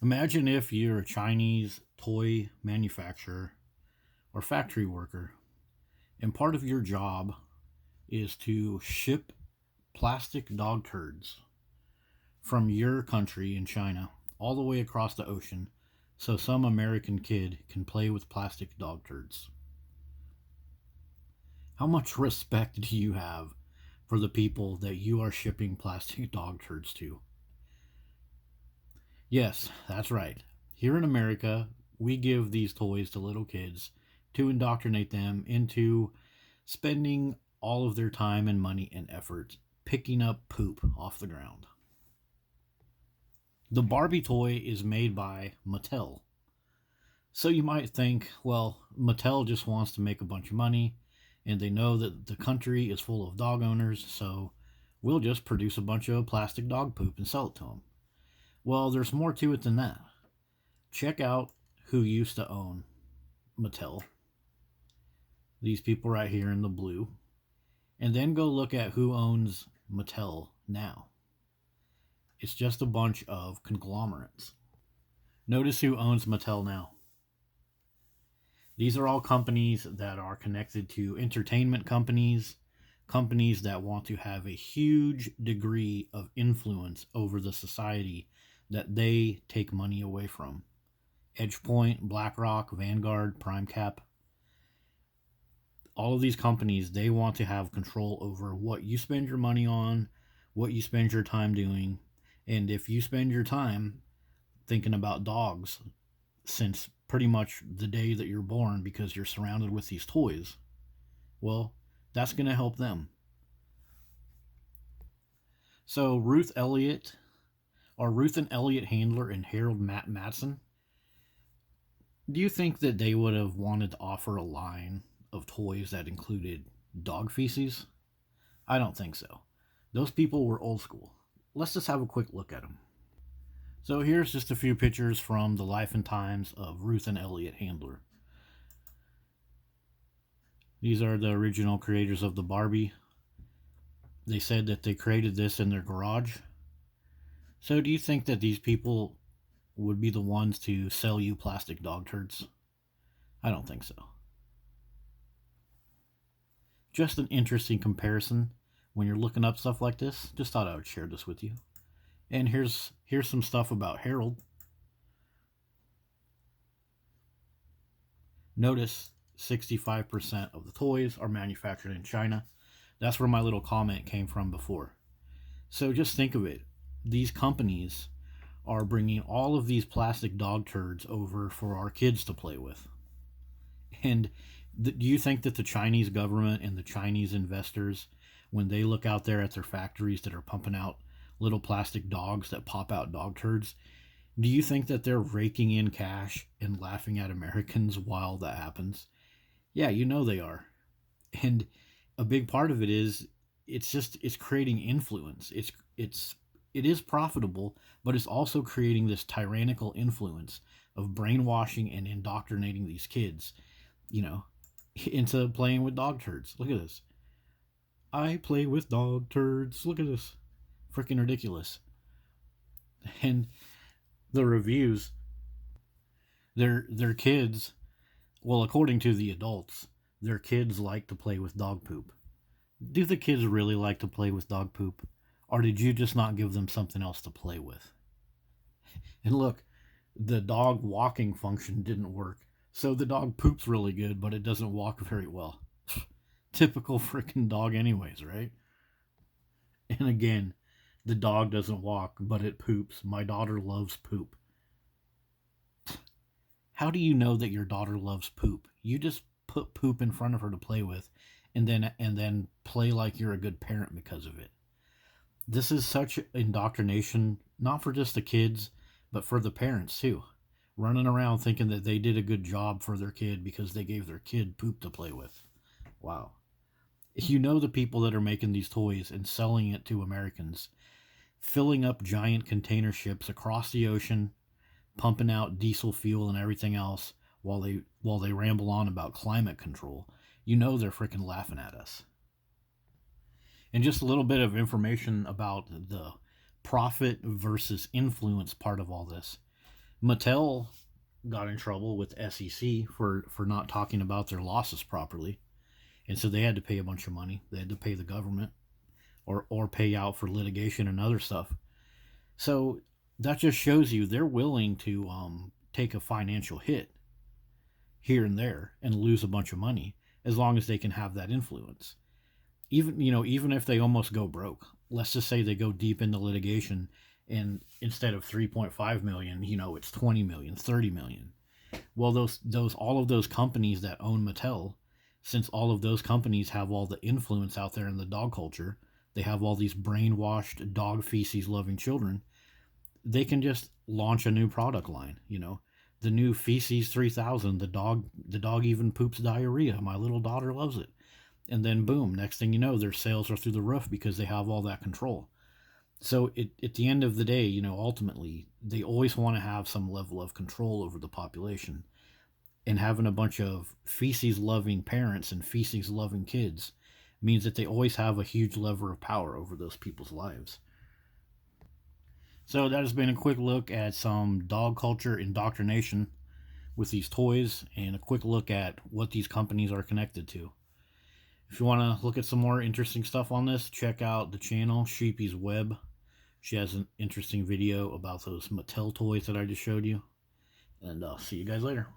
Imagine if you're a Chinese toy manufacturer or factory worker, and part of your job is to ship plastic dog turds from your country in China all the way across the ocean so some American kid can play with plastic dog turds. How much respect do you have for the people that you are shipping plastic dog turds to? Yes, that's right. Here in America, we give these toys to little kids to indoctrinate them into spending all of their time and money and effort picking up poop off the ground. The Barbie toy is made by Mattel. So you might think, well, Mattel just wants to make a bunch of money, and they know that the country is full of dog owners, so we'll just produce a bunch of plastic dog poop and sell it to them. Well, there's more to it than that. Check out who used to own Mattel. These people right here in the blue. And then go look at who owns Mattel now. It's just a bunch of conglomerates. Notice who owns Mattel now. These are all companies that are connected to entertainment companies, companies that want to have a huge degree of influence over the society that they take money away from. EdgePoint, BlackRock, Vanguard, PrimeCap. All of these companies, they want to have control over what you spend your money on, what you spend your time doing, and if you spend your time thinking about dogs since pretty much the day that you're born because you're surrounded with these toys, well, that's going to help them. So Ruth and Elliot Handler and Harold Matson, do you think that they would have wanted to offer a line of toys that included dog feces? I don't think so. Those people were old school. Let's just have a quick look at them. So here's just a few pictures from the life and times of Ruth and Elliot Handler. These are the original creators of the Barbie. They said that they created this in their garage. So do you think that these people would be the ones to sell you plastic dog turds? I don't think so. Just an interesting comparison when you're looking up stuff like this. Just thought I would share this with you. And here's some stuff about Harold. Notice 65% of the toys are manufactured in China. That's where my little comment came from before. So just think of it. These companies are bringing all of these plastic dog turds over for our kids to play with. And do you think that the Chinese government and the Chinese investors, when they look out there at their factories that are pumping out little plastic dogs that pop out dog turds, do you think that they're raking in cash and laughing at Americans while that happens? Yeah, you know they are. And a big part of it is it's creating influence. It is profitable, but it's also creating this tyrannical influence of brainwashing and indoctrinating these kids, into playing with dog turds. Look at this. I play with dog turds. Look at this. Freaking ridiculous. And the reviews, their kids, well, according to the adults, their kids like to play with dog poop. Do the kids really like to play with dog poop? Or did you just not give them something else to play with? And look, the dog walking function didn't work. So the dog poops really good, but it doesn't walk very well. Typical freaking dog anyways, right? And again, the dog doesn't walk, but it poops. My daughter loves poop. How do you know that your daughter loves poop? You just put poop in front of her to play with, and then play like you're a good parent because of it. This is such indoctrination, not for just the kids, but for the parents too. Running around thinking that they did a good job for their kid because they gave their kid poop to play with. Wow. You know the people that are making these toys and selling it to Americans, filling up giant container ships across the ocean, pumping out diesel fuel and everything else while they ramble on about climate control. You know they're freaking laughing at us. And just a little bit of information about the profit versus influence part of all this. Mattel got in trouble with SEC for not talking about their losses properly, and so they had to pay a bunch of money. They had to pay the government, or pay out for litigation and other stuff. So that just shows you they're willing to take a financial hit here and there and lose a bunch of money as long as they can have that influence. Even if they almost go broke, let's just say they go deep into litigation, and instead of 3.5 million, it's 20 million, 30 million. Well, those all of those companies that own Mattel, since all of those companies have all the influence out there in the dog culture, they have all these brainwashed dog feces loving children. They can just launch a new product line. The new feces 3000. The dog even poops diarrhea. My little daughter loves it. And then boom, next thing you know, their sales are through the roof because they have all that control. So at the end of the day, ultimately, they always want to have some level of control over the population. And having a bunch of feces loving parents and feces loving kids means that they always have a huge lever of power over those people's lives. So that has been a quick look at some dog culture indoctrination with these toys, and a quick look at what these companies are connected to. If you want to look at some more interesting stuff on this, check out the channel Sheepy's Web. She has an interesting video about those Mattel toys that I just showed you. And I'll see you guys later.